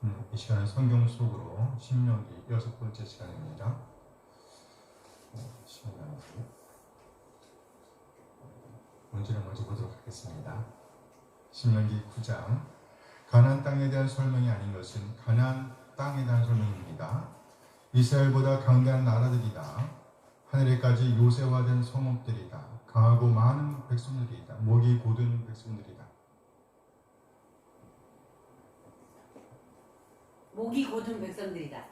이 시간은 성경 속으로 신명기 6번째 시간입니다. 신명기 문제를 먼저 보도록 하겠습니다. 신명기 9장 가나안 땅에 대한 설명이 아닌 것은 가나안 땅에 대한 설명입니다. 이스라엘보다 강대한 나라들이다. 하늘에까지 요새화된 성읍들이다. 강하고 많은 백성들이다. 목이 곧은 백성들이다. 목이 곧은 백성들이다.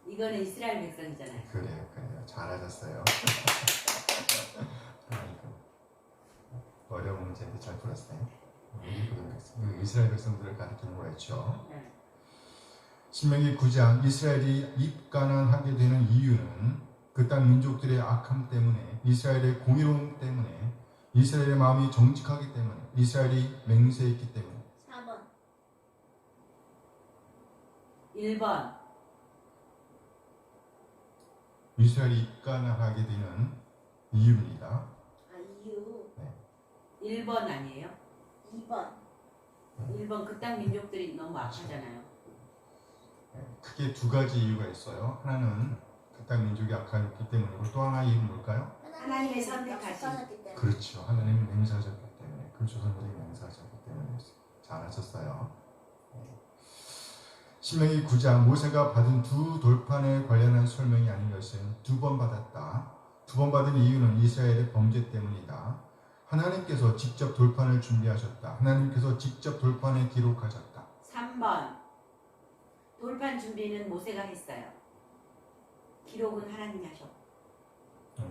이거는 이스라엘 백성이잖아요. 그래요. 잘하셨어요. 어려운 문제인데 잘 풀었어요. 목이 곧은 백성. 이스라엘 백성들을 가리키는 거였죠. 네. 신명기 9장 이스라엘이 입가난하게 되는 이유는 그 땅 민족들의 악함 때문에, 이스라엘의 공의로움 때문에, 이스라엘의 마음이 정직하기 때문에, 이스라엘이 맹세했기 때문에. 4번. 1번. 이스라엘이 입가난하게 되는 이유입니다. 아, 이유. 1번 아니에요? 2번. 1번 그 땅 민족들이 너무 악하잖아요. 크게 두 가지 이유가 있어요. 하나는 그 땅 민족이 악하기 때문이고, 또 하나 이유는 뭘까요? 하나님의 선택하신. 약속하셨기 때문에. 그렇죠. 하나님이 맹세하셨기 때문에, 그 조선들이 맹세하셨기 때문에. 잘하셨어요. 신명기 9장 모세가 받은 두 돌판에 관련한 설명이 아닌 것은 두 번 받았다. 두 번 받은 이유는 이스라엘의 범죄 때문이다. 하나님께서 직접 돌판을 준비하셨다. 하나님께서 직접 돌판에 기록하셨다. 3번. 돌판 준비는 모세가 했어요. 기록은 하나님이 하셨고.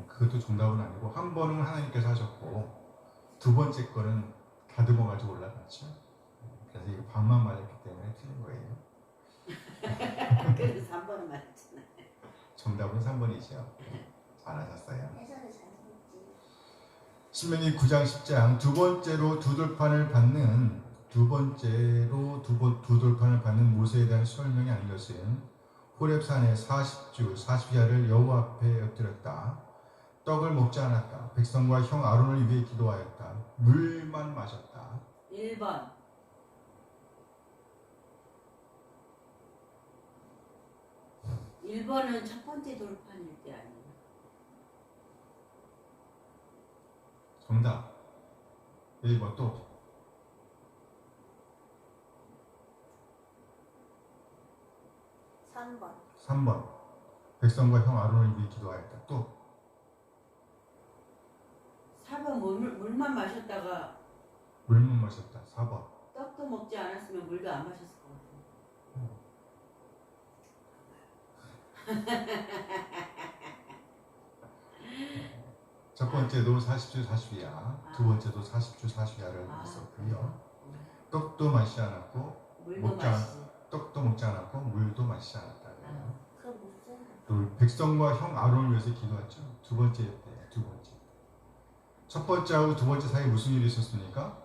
그것도 정답은 아니고, 한 번은 하나님께서 하셨고 두 번째 거는 다듬어가지고 올라갔죠. 그래서 이거 반만 맞았기 때문에 틀린 거예요. 그래서 3번은 말했잖아요. 정답은 3번이죠. 잘하셨어요. 해설을 잘 듣지. 신명기 9장 10장 두 번째로 두 돌판을 받는 모세에 대한 설명이 아닌 것은 호렙산에 40주 40야를 여호와 앞에 엎드렸다. 떡을 먹지 않았다. 백성과 형 아론을 위해 기도하였다. 물만 마셨다. 1번. 1번은 첫 번째 돌판일 때 아니에요? 정답 1번 또 3번. 3번 백성과 형 아론을 위해 기도하였다. 또 4번 물만 마셨다가 물만 마셨다. 4번 떡도 먹지 않았으면 물도 안 마셨을 것 같아요. 첫 번째도 40주 40야, 두 번째도 40주 40야를 있었고요. 떡도 마시지 않았고, 물도 마시지. 떡도 먹지 않았고 물도 마시지 않았다. 그럼 무슨? 또 백성과 형 아론을 위해서 기도했죠. 두 번째 때, 두 번째. 첫 번째하고 두 번째 사이에 무슨 일이 있었습니까?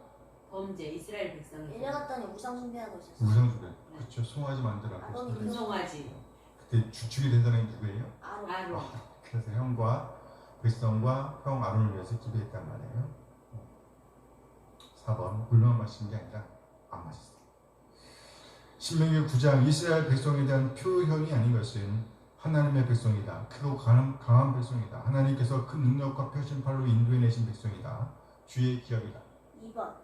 범죄, 이스라엘 백성이 내려갔더니 우상 숭배하고 있었어. 우상숭배. 그렇죠. 송아지 만들었고. 아론이 금송아지. 그때 주축이 된 사람이 누구예요? 아론. 아론. 그래서 형과 백성과 형 아론을 위해서 기도했단 말이에요. 4번 물만 마신 게 아니라 안 마셨어요. 신명기 9장 이스라엘 백성에 대한 표현이 아닌 것은 하나님의 백성이다. 크고 강한 백성이다. 하나님께서 큰 능력과 펴신 팔로 인도해내신 백성이다. 주의 기업이다. 2번.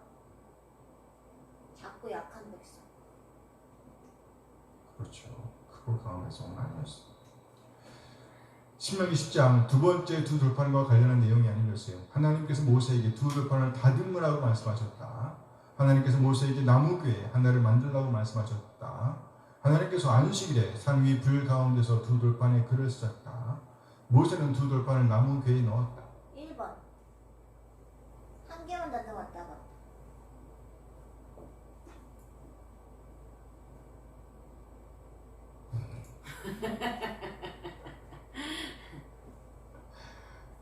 작고 약한 백성. 그렇죠. 크고 강한 백성은 아니었어. 신명기 10장 두 번째 두 돌판과 관련한 내용이 아닌 것은 하나님께서 모세에게 두 돌판을 다듬으라고 말씀하셨다. 하나님께서 모세에게 나무궤 하나를 만들라고 말씀하셨다. 하나님께서 안식일에 산 위 불 가운데서 두 돌판에 글을 쓰셨다. 모세는 두 돌판을 나무궤에 넣었다. 1번. 한 개만 다듬었다가.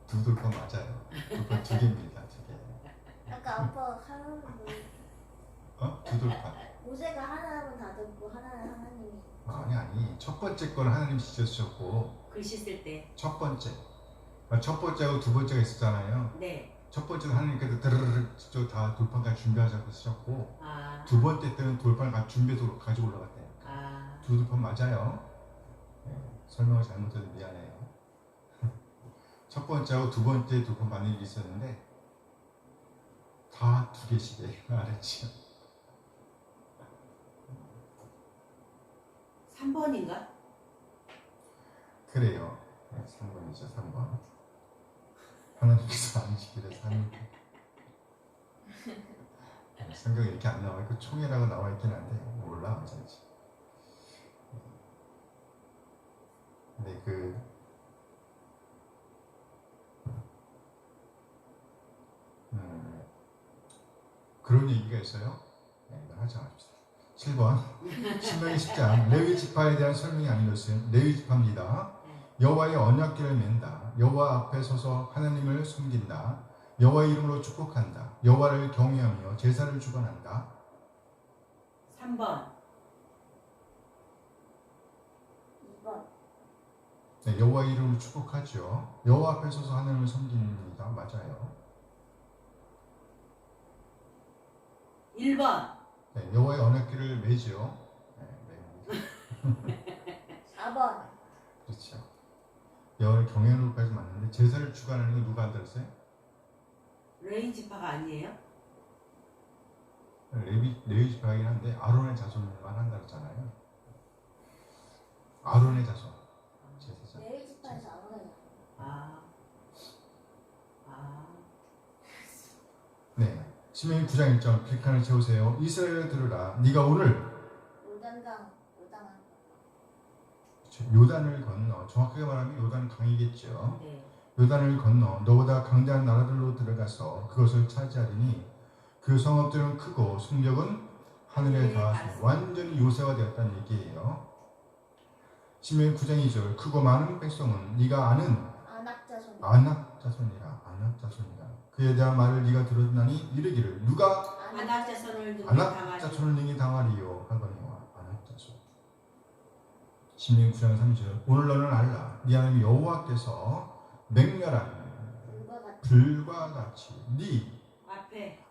두 돌판 맞아요. 돌판 두 개입니다. 두 개. 아까 아빠 하나는 두 돌판. 모세가 하나는 다듬고 하나는 하나님이. 아니. 첫 번째 거는 하나님 직접 쓰셨고 글 씻을 때. 첫 번째하고 두 번째가 있었잖아요. 네. 첫 번째는 하나님께서 드르륵 다 돌판까지 준비하자고 쓰셨고 아. 두 번째 때는 돌판을 다 준비해서 가지고 올라갔대요. 아. 두 돌판 맞아요. 네, 설명을 잘못해서 미안해요. 첫 번째하고 두 번째 돌판 받는 일이 있었는데 다 두 개씩이에요. 알았지요? 3번인가? 그래요. 네, 3번이죠. 3번. 하나님께서 안 지키래서 하는 성경에 이렇게 안 나와 있고 총이라고 나와 있긴 한데 몰라 어쩐지. 근데 그런 얘기가 있어요. 네, 이거 하지 맙시다. 7번 신명기 10장 레위 지파에 대한 설명이 아니었어요. 레위 지파입니다. 여호와의 언약궤를 맨다. 여호와 앞에 서서 하나님을 숨긴다. 여호와의 이름으로 축복한다. 여호와를 경외하며 제사를 주관한다. 3번. 2번. 네, 여호와의 이름으로 축복하죠. 여호와 앞에 서서 하나님을 섬깁니다. 맞아요. 1번. 네, 여호와의 언약궤를 매죠. 네, 4번. 그렇죠. 여호와를 경외하는 것까지 맞는데 제사를 주관하는 건 누가 한다랬어요? 레위 지파가 아니에요? 레위 지파이긴 한데 아론의 자손만 한다 그랬잖아요. 아론의 자손 제사장. 레위 지파에서 아무래도. 아. 아. 네. 시meon 9장 1절 길칸을 채우세요. 이스라엘을 들으라. 네가 오늘 요단강. 요단을 건너 정확하게 말하면 요단 강이겠죠. 네. 요단을 건너 너보다 강대한 나라들로 들어가서 그것을 차지하리니 그 성읍들은 크고 성벽은 하늘에 닿았으니 완전히 요새화 되었다는 얘기예요. 시meon 9장 2절 크고 많은 백성은 네가 아는 아낙 자손이라 그에 대한 말을 네가 들었나니 이르기를 누가 아낙 자손을 아낙 자손을 능히 당하리요 하거니와 아낙 자손. 시meon 9장 3절 오늘 너는 알라 네 하나님 여호와께서 맹렬한 불과 같이 네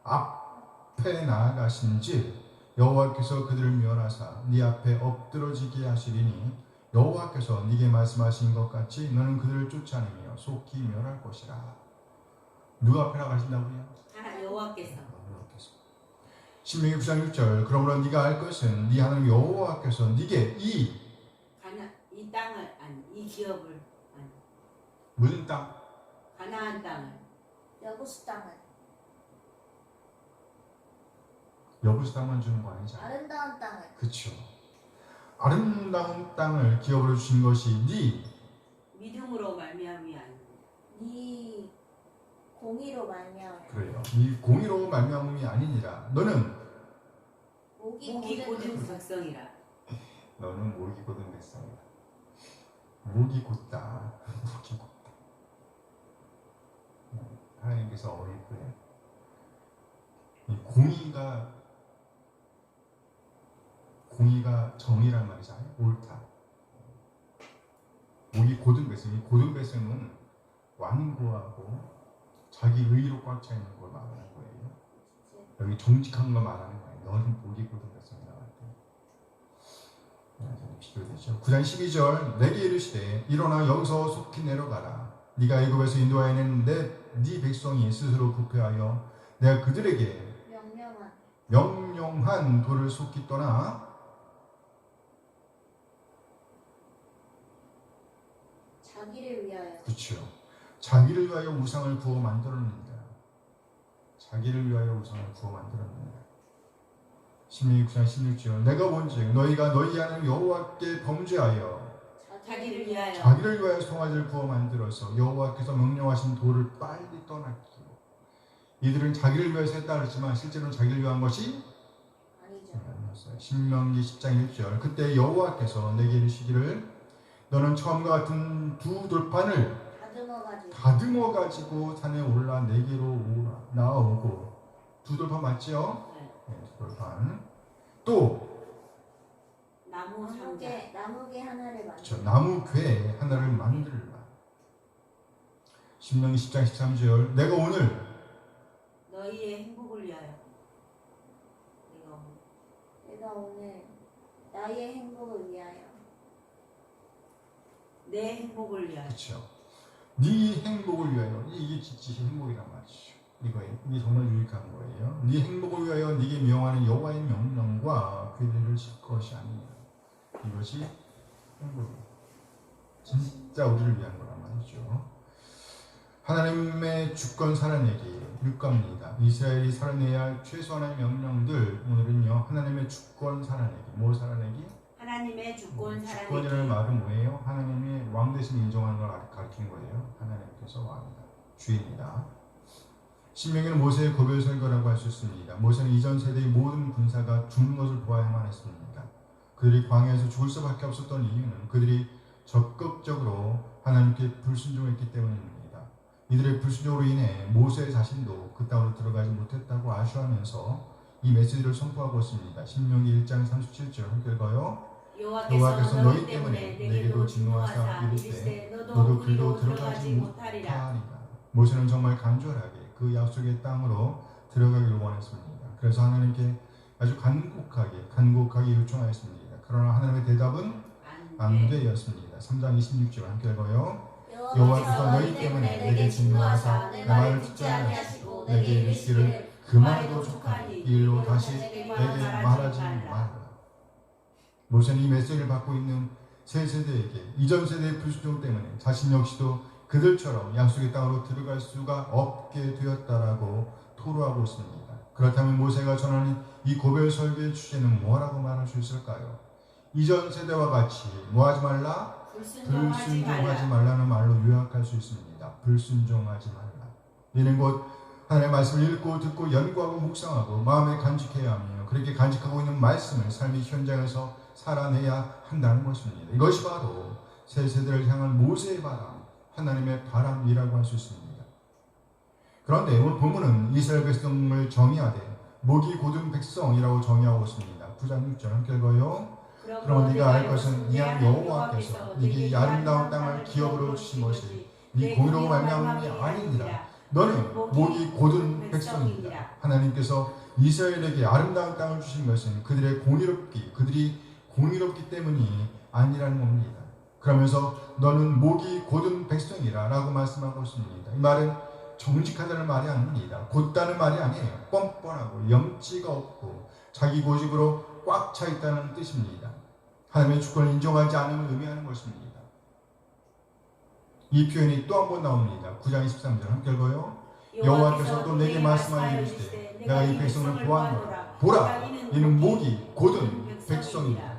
앞에 나아가신즉 여호와께서 그들을 멸하사 네 앞에 엎드러지게 하시리니 여호와께서 네게 말씀하신 것 같이 너는 그들을 쫓아내며 속히 멸할 것이라. 누가 앞에 나가신다고요? 여호와께서. 신명기 9장 6절 그러므로 네가 알 것은 네 하나님 여호와께서 네게 이 땅을 아니 이 기업을 아니 무슨 땅? 가나안 땅을 여부수 땅을 여부수 땅만 주는 거 아니죠? 아름다운 땅을 그렇죠. 아름다운 땅을 기업으로 주신 것이 네 믿음으로 말미암이 아니 네 공의로 말미암아 그래요. 이 공의로 말미암음이 아니니라. 너는 목이 곧은 백성이라. 너는 목이 곧은 백성이다. 목이 곧다. 목이 곧다. 하나님께서 어이구에 이 공의가 정의란 말이잖아요. 옳다. 목이 곧은 백성. 이 곧은 백성은 완고하고 자기 의로 꽉 차 있는 걸 말하는 거예요. 여기 정직한 거 말하는 거예요. 너는 목이 곧은 백성이다. 비교되죠. 9장 12절 내게 이르시되 일어나 여기서 속히 내려가라. 네가 애굽에서 인도하여낸 네 백성이 스스로 부패하여 내가 그들에게 명령한 도를 속히 떠나 자기를 위하여 그렇죠. 자기를 위하여 우상을 구워 만들었는다. 자기를 위하여 우상을 구워 만들었는다. 신명기 9장 16절 내가 본즉 너희가 너희 하나님 여호와께 범죄하여 자기를 위하여 송아지를 구워 만들어서 여호와께서 명령하신 도를 빨리 떠났기로. 이들은 자기를 위해서 했다 그랬지만 실제로는 자기를 위한 것이 아니었어요. 신명기 10장 1절 그때 여호와께서 내게 이르시기를 너는 처음과 같은 두 돌판을 다듬어 가지고 산에 올라 내게로 나아오고. 두 돌판 맞죠? 네. 두 돌판. 또 나무개 하나를 만들어 나무괴 하나를 만들라. 신명기 10장 13절 내가 오늘 너희의 행복을 위하여. 내가 오늘 나의 행복을 위하여. 내 행복을 위하여. 그렇죠. 네 행복을 위하여. 이게 진짜 행복이란 말이죠. 이게 정말 유익한 거예요. 네 행복을 위하여 네게 명하는 여호와의 명령과 규례를 질 것이 아니냐. 이것이 행복이에요. 진짜 우리를 위한 거란 말이죠. 하나님의 주권 살아내기 율법입니다. 이스라엘이 살아내야 할 최소한의 명령들. 오늘은요 하나님의 주권 살아내기. 뭐 살아내기? 하나님의 주권 살아내기. 주권이라는 말은 뭐예요? 하나님이 왕 대신 인정하는 걸 가르치는 거예요. 하나님께서 왕이다, 주인이다. 신명기는 모세의 고별 설교라고 할 수 있습니다. 모세는 이전 세대의 모든 군사가 죽는 것을 보아야만 했습니다. 그들이 광야에서 죽을 수밖에 없었던 이유는 그들이 적극적으로 하나님께 불순종했기 때문입니다. 이들의 불순종으로 인해 모세 자신도 그 땅으로 들어가지 못했다고 아쉬워하면서 이 메시지를 선포하고 있습니다. 신명기 1장 37절 함께 읽어요. 여호와께서 너희 때문에 내게도 진노하사 이르시되 너도 그리로 들어가지 못하리라. 모세는 정말 간절하게 그 약속의 땅으로 들어가기를 원했습니다. 그래서 하나님께 아주 간곡하게 요청하였습니다. 그러나 하나님의 대답은 안 되었습니다. 3장 26절 함께 읽어요. 여호와께서 너희 때문에 내게 진노하사 내 말을 듣지 아니하시고 내게 이르시기를 그 말에도 족하니 이 일로 다시 내게 말하지 말라. 모세는 이 메시지를 받고 있는 새 세대에게 이전 세대의 불순종 때문에 자신 역시도 그들처럼 약속의 땅으로 들어갈 수가 없게 되었다라고 토로하고 있습니다. 그렇다면 모세가 전하는 이 고별 설교의 주제는 뭐라고 말할 수 있을까요? 이전 세대와 같이 뭐하지 말라? 불순종하지 말라는 말로 요약할 수 있습니다. 불순종하지 말라. 이는 곧 하나님의 말씀을 읽고 듣고 연구하고 묵상하고 마음에 간직해야 하며 그렇게 간직하고 있는 말씀을 삶의 현장에서 살아내야 한다는 것입니다. 이것이 바로 새 세대를 향한 모세의 바람, 하나님의 바람이라고 할 수 있습니다. 그런데 오늘 본문은 이스라엘 백성을 정의하되 목이 곧은 백성이라고 정의하고 있습니다. 9장 6절 함께 읽어요. 그러면 네가 알 것은 이한 여호와께서 네게 이 아름다운 땅을 기업으로 주신 것이 네 공의로 말미암음이 아니니라. 너는 목이 곧은 백성이니라. 하나님께서 이스라엘에게 아름다운 땅을 주신 것은 그들이 공의롭기 때문이 아니라는 겁니다. 그러면서 너는 목이 곧은 백성이라 라고 말씀하고 있습니다. 이 말은 정직하다는 말이 아닙니다. 곧다는 말이 아니에요. 뻔뻔하고 염치가 없고 자기 고집으로 꽉 차 있다는 뜻입니다. 하나님의 주권을 인정하지 않음을 의미하는 것입니다. 이 표현이 또 한 번 나옵니다. 9장 23절 함께 읽어요. 여호와께서 또 내게 말씀하여 이르시되 내가 이 백성을 보았노라. 보라, 이는 목이 곧은 백성이라.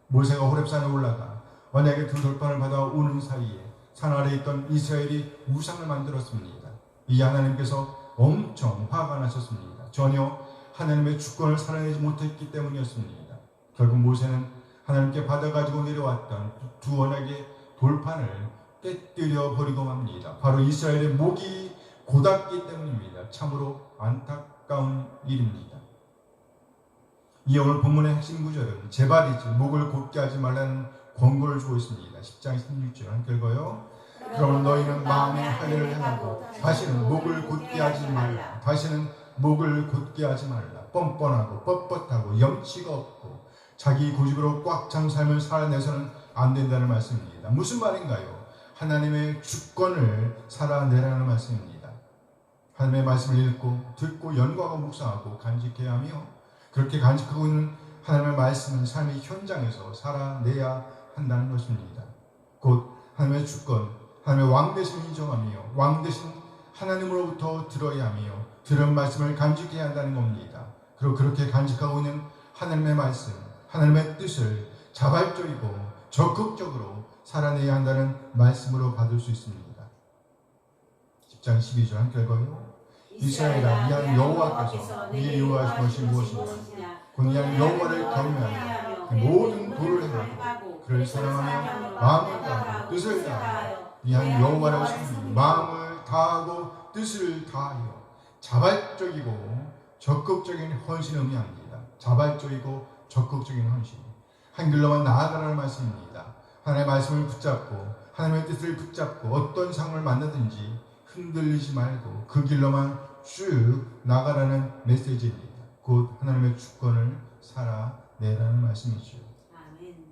모세가 호렙산에 올라가 언약의 두 돌판을 받아 오는 사이에 산 아래에 있던 이스라엘이 우상을 만들었습니다. 이 하나님께서 엄청 화가 나셨습니다. 전혀 하나님의 주권을 살아내지 못했기 때문이었습니다. 결국 모세는 하나님께 받아가지고 내려왔던 두 언약의 돌판을 깨뜨려 버리고 맙니다. 바로 이스라엘의 목이 곧았기 때문입니다. 참으로 안타까운 일입니다. 이 오늘 본문의 핵심 구절은 제발이지 목을 곧게 하지 말라는 권고를 주고 있습니다. 10장 16절 함께 읽어요. 그러면 너희는 마음에 할례를 행하고 다시는 목을 곧게 하지 말라. 다시는 목을 곧게 하지 말라. 뻔뻔하고 뻣뻣하고 염치가 없고 자기 고집으로 꽉 찬 삶을 살아내서는 안 된다는 말씀입니다. 무슨 말인가요? 하나님의 주권을 살아내라는 말씀입니다. 하나님의 말씀을 읽고 듣고 연구하고 묵상하고 간직해야 하며 그렇게 간직하고 있는 하나님의 말씀은 삶의 현장에서 살아내야 한다는 것입니다. 곧 하나님의 주권, 하나님의 왕 대신을 인정하며 왕 대신 하나님으로부터 들어야 하며 들은 말씀을 간직해야 한다는 겁니다. 그리고 그렇게 간직하고 있는 하나님의 말씀, 하나님의 뜻을 자발적이고 적극적으로 살아내야 한다는 말씀으로 받을 수 있습니다. 10장 12절 함께 읽어요. 이스라엘아, 이한 여호와께서 네게 요구하신 것이 무엇이냐? 곧 이한 여호와를 경외하며 그 모든 도를 행하고 그를 사랑하며 마음을 다하고 뜻을 다하여 이한 여호와를 섬기며 마음을 다하고 뜻을 다하여 자발적이고 적극적인 헌신을 의미합니다. 자발적이고 적극적인 헌신. 한글로만 나아가라는 말씀입니다. 하나님의 말씀을 붙잡고 하나님의 뜻을 붙잡고 어떤 상황을 만나든지 흔들리지 말고 그 길로만 쭉 나가라는 메시지입니다. 곧 하나님의 주권을 살아내라는 말씀이죠. 아멘.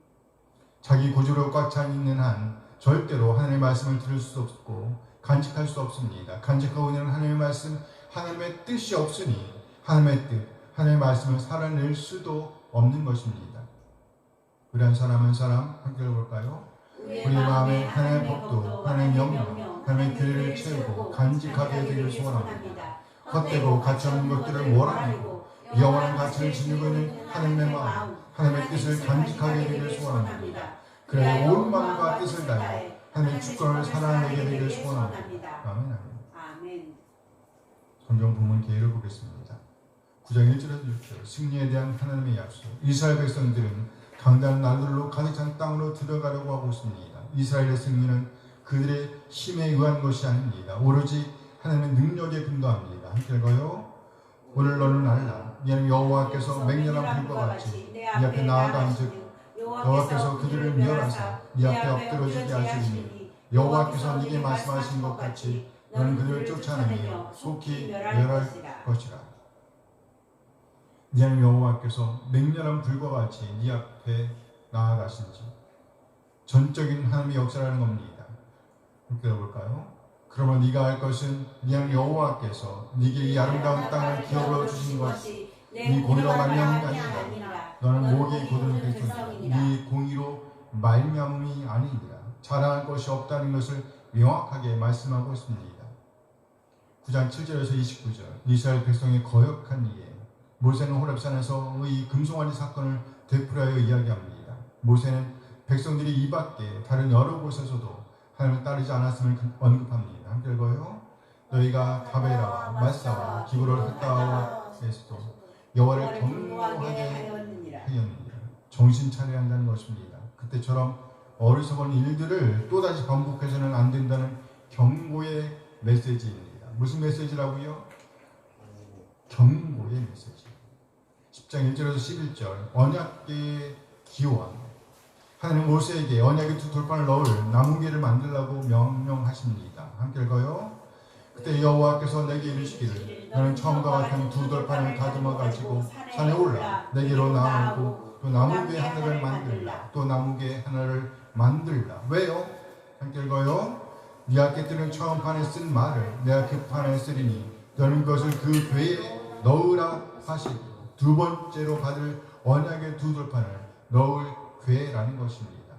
자기 고집으로 꽉 차 있는 한 절대로 하나님의 말씀을 들을 수 없고 간직할 수 없습니다. 간직하고 있는 하나님의 말씀, 하나님의 뜻이 없으니 하나님의 뜻, 하나님의 말씀을 살아낼 수도 없는 것입니다. 우리 한 사람 한 사람 함께 읽어볼까요? 우리 마음에 하나님의 법도, 하나님의 명령, 하나님의 교회를 채우고 간직하게 되기를 소원합니다. 헛되고 가치없는 것들을 몰아내고 영원한 가치를 지니고 있는 하나님의 마음, 하나님의 뜻을 간직하게 되기를 소원합니다. 그래야 온 마음과 뜻을 다해 하나님의 주권을 살아내게 되기를 소원합니다. 아멘. 아멘. 성경 본문 계율을 보겠습니다. 9장 1절에서 6절 승리에 대한 하나님의 약속. 이스라엘 백성들은 강단 나들로 가득 찬 땅으로 들어가려고 하고 있습니다. 이스라엘의 승리는 그들의 힘에 의한 것이 아닙니다. 오로지 하나님의 능력에 근거합니다. 함께 읽어요. 오늘 너는 알라. 이는 여호와께서 맹렬한 불과 같이 네 앞에 나아간즉 여호와께서 그들을 멸하사 네 앞에 엎드러지게 하시리니 여호와께서 네게 말씀하신 것 같이 너는 그들을 쫓아내며 속히 멸할 것이라. 이는 여호와께서 맹렬한 불과 같이 네 앞에 나아가신지 전적인 하나님의 역사라는 겁니다. 함께 읽어볼까요? 그러면 네가 알 것은 이는 여호와께서 네게 이 아름다운 땅을 기업으로 주신 것이 네 공의로 말미암은 게 아니라 너는 목이 곧은 그리스도니라. 네 공의로 말미암음이 아니니라. 자랑할 것이 없다는 것을 명확하게 말씀하고 있습니다. 9장 7절에서 29절 이스라엘 백성의 거역한 이에 모세는 호렙산에서의 금송아지 사건을 되풀이하여 이야기합니다. 모세는 백성들이 이 밖에 다른 여러 곳에서도 하나님을 따르지 않았음을 언급합니다. 함께 읽어요. 너희가 다베라와 마사와 기브롤 핫다와 에스도 여호와를 경노하게 하였느니라. 정신 차려야 한다는 것입니다. 그때처럼 어리석은 일들을 또다시 반복해서는 안 된다는 경고의 메시지입니다. 무슨 메시지라고요? 경고의 메시지. 10장 1절에서 11절 언약궤의 기원. 하나님 모세에게 언약의 두 돌판을 넣을 나무궤를 만들라고 명령하십니다. 함께 읽어요. 그때 여호와께서 내게 이르시기를 너는 처음과 같은 두 돌판을 다듬어 가지고 산에 올라 내게로 나오고 또 나무궤 하나를 만들라. 또 나무궤 하나를 만들라. 왜요? 함께 읽어요. 네 아께들은 처음 판에 쓴 말을 내가 그 판에 쓰리니 너는 그것을 그 궤에 넣으라 하시고 두 번째로 받을 언약의 두 돌판을 넣을 궤라는 것입니다.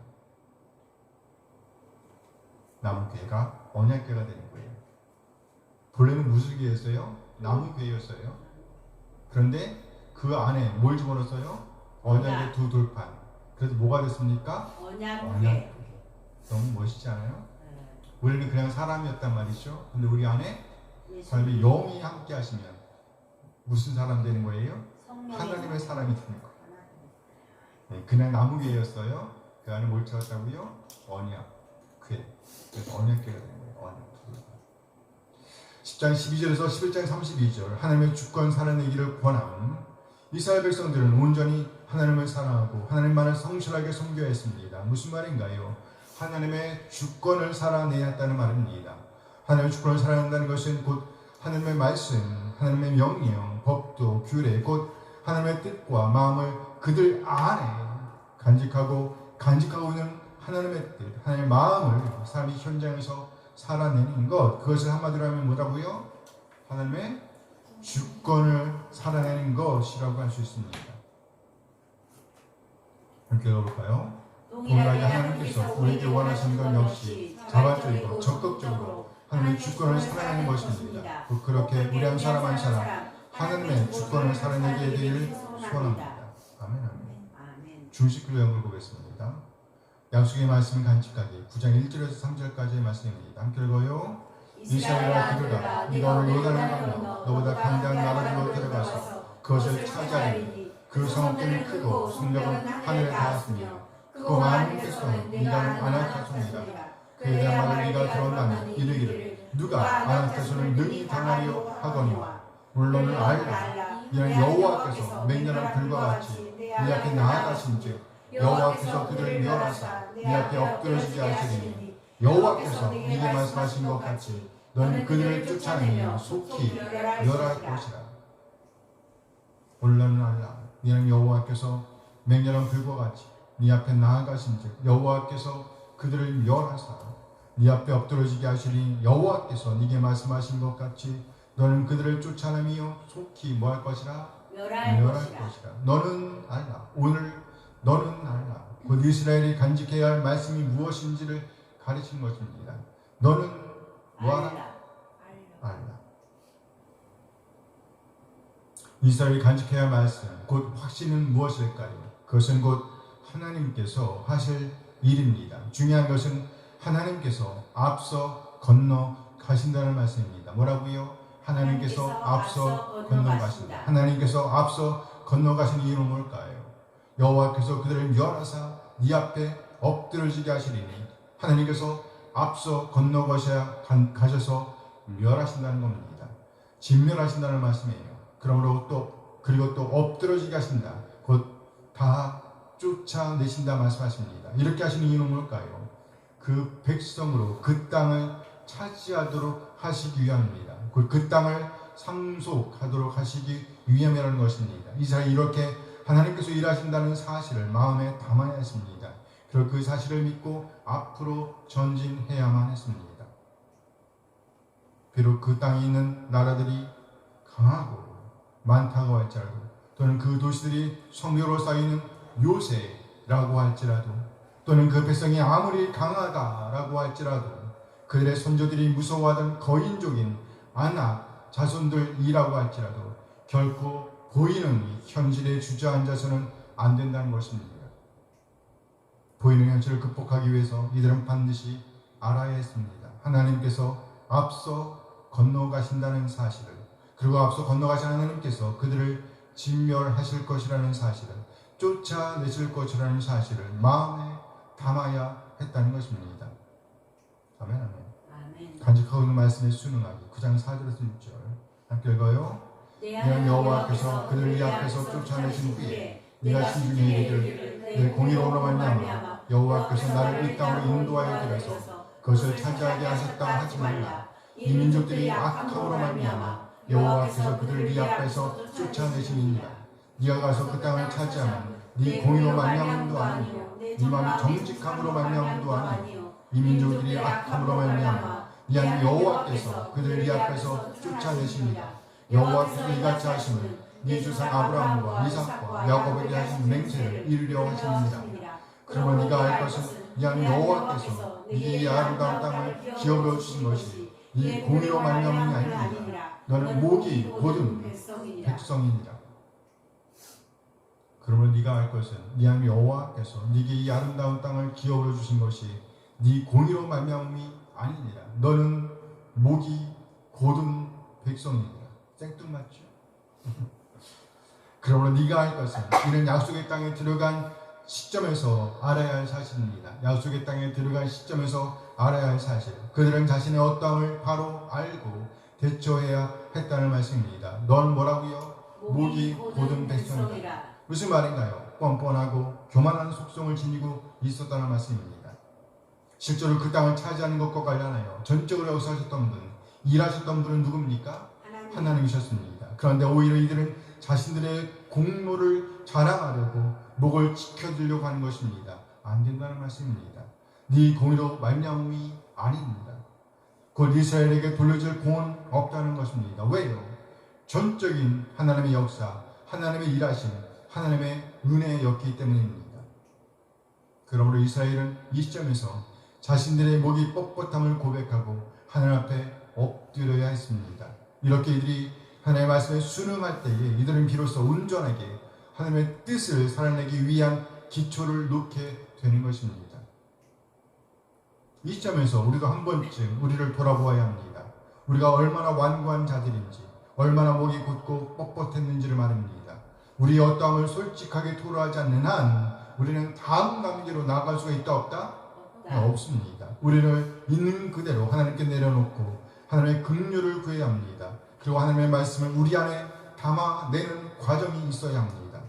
나무궤가 언약궤가 되는 거예요. 본래는 무슨 궤였어요? 나무궤였어요. 그런데 그 안에 뭘 집어넣었어요? 언약의 두 돌판. 그래서 뭐가 됐습니까? 언약궤. 너무 멋있지 않아요? 원래는 그냥 사람이었단 말이죠. 근데 우리 안에 사람이 영이 함께 하시면 무슨 사람 되는 거예요? 하나님의 사람이 되는 거예요. 네, 그냥 나무궤였어요. 그 안에 뭘 채웠다고요? 언약궤. 그래서 언약궤가 되는 거예요. 언약. 10장 12절에서 11장 32절 하나님의 주권 살아내기를 권한 이스라엘 백성들은 온전히 하나님을 사랑하고 하나님만을 성실하게 섬겨야 했습니다. 무슨 말인가요? 하나님의 주권을 살아내야 했다는 말입니다. 하나님의 주권을 살아낸다는 것은 곧 하나님의 말씀, 하나님의 명령, 법도, 규례, 곧 하나님의 뜻과 마음을 그들 안에 간직하고 있는 하나님의 뜻, 하나님의 마음을 삶의 현장에서 살아내는 것, 그것을 한마디로 하면 뭐라고요? 하나님의 주권을 살아내는 것이라고 할 수 있습니다. 함께 읽어볼까요? 동일하게 하나님께서 우리에게 원하시는 것 역시 자발적이고 적극적으로 하나님의 주권을 살아내는 것입니다. 그렇게 우리 한 사람 한 사람 하나님의 주권을 살아내게 되기를 소원합니다. 아멘. 아멘. 중식교회 영을 보겠습니다. 약속의 말씀을 간직하기 9장 1절에서 3절까지의 말씀입니다. 함께 읽어요. 이스라엘아 들어가 네가 오늘 요단을 건너 너보다 강대한 나라로 들어가서 그것을 차지하리니 그 성읍들은 크고 성벽은 하늘에 닿았으며 그거 많은 백성은 네가 아나타손이라. 그에 대한 말을 네가 들었나니 이르기를 누가 아나타손을 능히 당하리요 하거니와 물론은 알라. 이는 여호와께서 맹렬한 불과 같이 네 앞에 나아가신즉 여호와께서 그들을 멸하사 네 앞에 엎드러지게 하시리니 여호와께서 네게 말씀하신 것 같이 너는 그들을 쫓아내며 속히 멸할 것이라. 오늘 너는 알라. 이는 여호와께서 맹렬한 불과 같이 네 앞에 나아가신즉 여호와께서 그들을 멸하사 네 앞에 엎드러지게 하시니 여호와께서 네게 말씀하신 것 같이 너는 그들을 쫓아내며 속히 뭐 할 것이라? 멸할 것이라. 너는 알라. 오늘 너는 알라. 곧 이스라엘이 간직해야 할 말씀이 무엇인지를 가르친 것입니다. 너는 뭐하라? 알라. 이스라엘이 간직해야 할 말씀, 곧 확신은 무엇일까요? 그것은 곧 하나님께서 하실 일입니다. 중요한 것은 하나님께서 앞서 건너 가신다는 말씀입니다. 뭐라고요? 하나님께서 앞서 건너가신다. 하나님께서 앞서 건너가신 이유는 뭘까요? 여호와께서 그들을 멸하사 네 앞에 엎드러지게 하시리니 하나님께서 앞서 건너가셔서 멸하신다는 겁니다. 진멸하신다는 말씀이에요. 그리고 또 엎드러지게 하신다. 곧 다 쫓아내신다 말씀하십니다. 이렇게 하시는 이유는 뭘까요? 그 백성으로 그 땅을 차지하도록 하시기 위함입니다. 그 땅을 상속하도록 하시기 위함이라는 것입니다. 이스라엘이 이렇게 하나님께서 일하신다는 사실을 마음에 담아야 했습니다. 그리고 그 사실을 믿고 앞으로 전진해야만 했습니다. 비록 그 땅에 있는 나라들이 강하고 많다고 할지라도 또는 그 도시들이 성묘로 쌓이는 요새라고 할지라도 또는 그 백성이 아무리 강하다라고 할지라도 그들의 선조들이 무서워하던 거인족인 아낙 자손들이라고 할지라도 결코 보이는 현실에 주저앉아서는 안 된다는 것입니다. 보이는 현실을 극복하기 위해서 이들은 반드시 알아야 했습니다. 하나님께서 앞서 건너가신다는 사실을, 그리고 앞서 건너가신 하나님께서 그들을 진멸하실 것이라는 사실을, 쫓아내실 것이라는 사실을 마음에 담아야 했다는 것입니다. 아멘, 아멘. 아멘. 간직하고 있는 말씀에 순응하기. 9장 4절에서 6절 함께 읽어요. 내 여호와께서 그들 네 앞에서 쫓아내신 후에 네가 신중히 이르기를 내 공의로움으로 말미암아 여호와께서 나를 이 땅으로 인도하여 들여서 그것을 차지하게 하셨다 하지 말라. 이 민족들이 악함으로 말미암아 여호와께서 그들을 네 앞에서 쫓아내시니라. 네가 가서 그 땅을 차지하면 네 공의로 말미암음도 아니요 네 마음이 정직함으로 말미암음도 아니요 이 민족들이 악함으로 말미암아 네 하나님 여호와께서 그들을 네 앞에서 쫓아내십니다. 여호와께서 이같이 하시면 네 조상 아브라함과 이삭과 야곱에게 하신 맹세를 이루려 하십니다. 그러면 네가 알 것은 네 하나님 여호와께서 네게 이 아름다운 땅을 기업으로 주신 것이 네 공의로 말미암음이 아닙니다. 너는 목이 곧은 백성이니라. 그러면 네가 알 것은 네 하나님 여호와께서 네게 이 아름다운 땅을 기업으로 주신 것이 네 공의로 말미암음이 아니니라. 너는 목이 곧은 백성이니라. 생뚱맞죠? 그러므로 네가 알 것은 이는 약속의 땅에 들어간 시점에서 알아야 할 사실입니다. 약속의 땅에 들어간 시점에서 알아야 할 사실. 그들은 자신의 어떠함을 바로 알고 대처해야 했다는 말씀입니다. 넌 뭐라고요? 목이 곧은 백성이다. 무슨 말인가요? 뻔뻔하고 교만한 속성을 지니고 있었다는 말씀입니다. 실제로 그 땅을 차지하는 것과 관련하여 전적으로 역사하셨던 분, 일하셨던 분은 누굽니까? 하나님이셨습니다. 그런데 오히려 이들은 자신들의 공로를 자랑하려고 목을 지켜주려고 하는 것입니다. 안 된다는 말씀입니다. 네 공의로 말미암음이 아닙니다. 곧 이스라엘에게 돌려줄 공은 없다는 것입니다. 왜요? 전적인 하나님의 역사, 하나님의 일하심, 하나님의 은혜였기 때문입니다. 그러므로 이스라엘은 이 시점에서 자신들의 목이 뻣뻣함을 고백하고 하나님 앞에 엎드려야 했습니다. 이렇게 이들이 하나님의 말씀에 순응할 때에 이들은 비로소 온전하게 하나님의 뜻을 살아내기 위한 기초를 놓게 되는 것입니다. 이 시점에서 우리도 한 번쯤 우리를 돌아보아야 합니다. 우리가 얼마나 완고한 자들인지, 얼마나 목이 곧고 뻣뻣했는지를 말입니다. 우리의 어떠함을 솔직하게 토로하지 않는 한 우리는 다음 단계로 나아갈 수가 있다 없다? 없습니다. 우리를 있는 그대로 하나님께 내려놓고 하나님의 긍휼을 구해야 합니다. 그리고 하나님의 말씀을 우리 안에 담아내는 과정이 있어야 합니다.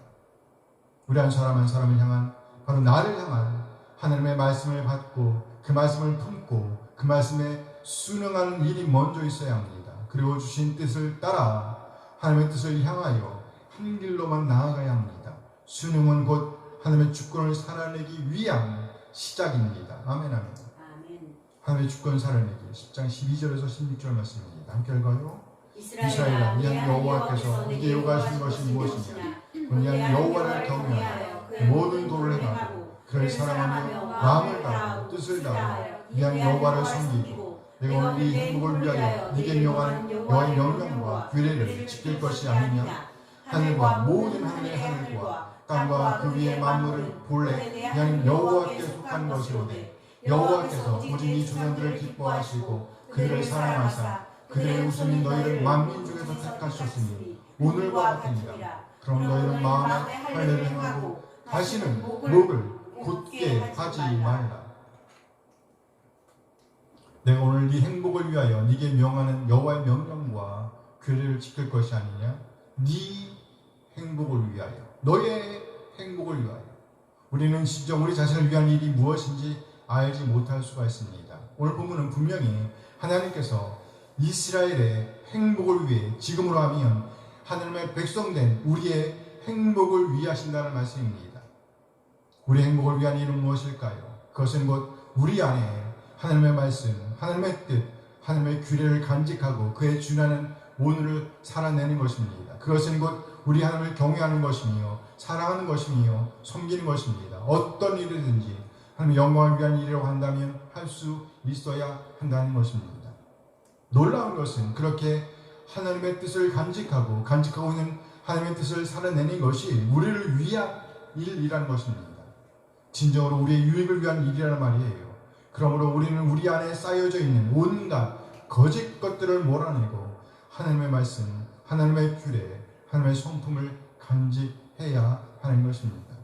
우리 한 사람 한 사람을 향한, 바로 나를 향한 하나님의 말씀을 받고 그 말씀을 품고 그 말씀에 순응하는 일이 먼저 있어야 합니다. 그리고 주신 뜻을 따라 하나님의 뜻을 향하여 한 길로만 나아가야 합니다. 순응은 곧 하나님의 주권을 살아내기 위한 시작입니다. 아멘 아멘. 아멘. 하나님의 주권 살아내기 10장 12절에서 16절 말씀입니다. 함께 읽어요. 이스라엘아, 네 하나님 여호와께서 네게 요구하신 것이 무엇이냐? 그냥 여호와를 경외하여 그 모든 도를 행하고 그를 사랑하며 마음을 다하고 뜻을 다하여 네 하나님 여호와를 섬기고 내가 오늘 네 행복을 위하여 네게 명한 여호와의 명령과 규례를 지킬 것이 아니냐? 하늘과 모든 하늘의 하늘과 땅과 그 위의 만물을 본래 네 하나님 여호와께 속한 것이로되 여호와께서 오직 이 조상들을 기뻐하시고 그들을 사랑하사 그들의 우선인 너희를 만민 중에서 택하셨으니 오늘과 같으니라. 그럼 너희는 마음에 할례를 행하고 다시는 목을 곧게 하지 말라. 내가 오늘 네 행복을 위하여 네게 명하는 여호와의 명령과 규례를 지킬 것이 아니냐? 네 행복을 위하여, 너의 행복을 위하여. 우리는 진짜 우리 자신을 위한 일이 무엇인지 알지 못할 수가 있습니다. 오늘 본문은 분명히 하나님께서 이스라엘의 행복을 위해 지금으로 하면 하나님의 백성된 우리의 행복을 위하신다는 말씀입니다. 우리의 행복을 위한 일은 무엇일까요? 그것은 곧 우리 안에 하나님의 말씀, 하나님의 뜻, 하나님의 규례를 간직하고 그에 준하는 오늘을 살아내는 것입니다. 그것은 곧 우리 하나님을 경외하는 것이며 사랑하는 것이며 섬기는 것입니다. 어떤 일이든지 하나님의 영광을 위한 일이라고 한다면 할 수 있어야 한다는 것입니다. 놀라운 것은 그렇게 하나님의 뜻을 간직하고 있는 하나님의 뜻을 살아내는 것이 우리를 위한 일이라는 것입니다. 진정으로 우리의 유익을 위한 일이라는 말이에요. 그러므로 우리는 우리 안에 쌓여져 있는 온갖 거짓 것들을 몰아내고 하나님의 말씀, 하나님의 규례, 하나님의 성품을 간직해야 하는 것입니다.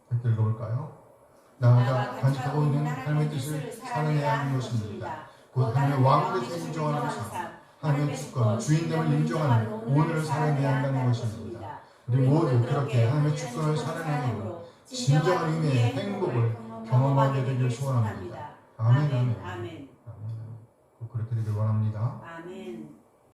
함께 읽어볼까요? 나아가 간직하고 있는 하나님의 뜻을 살아내야 하는 것입니다. 곧 하나님의 왕으로서 인정하는 삶, 하나님의 주권, 주인됨을 인정하는 오늘을 살아내야 한다는 것입니다. 우리 모두 그렇게 하나님의 주권을 살아내므로 진정한 의미의 행복을 경험하게 되길 소원합니다. 아멘, 아멘. 아멘. 꼭 그렇게 되길 원합니다.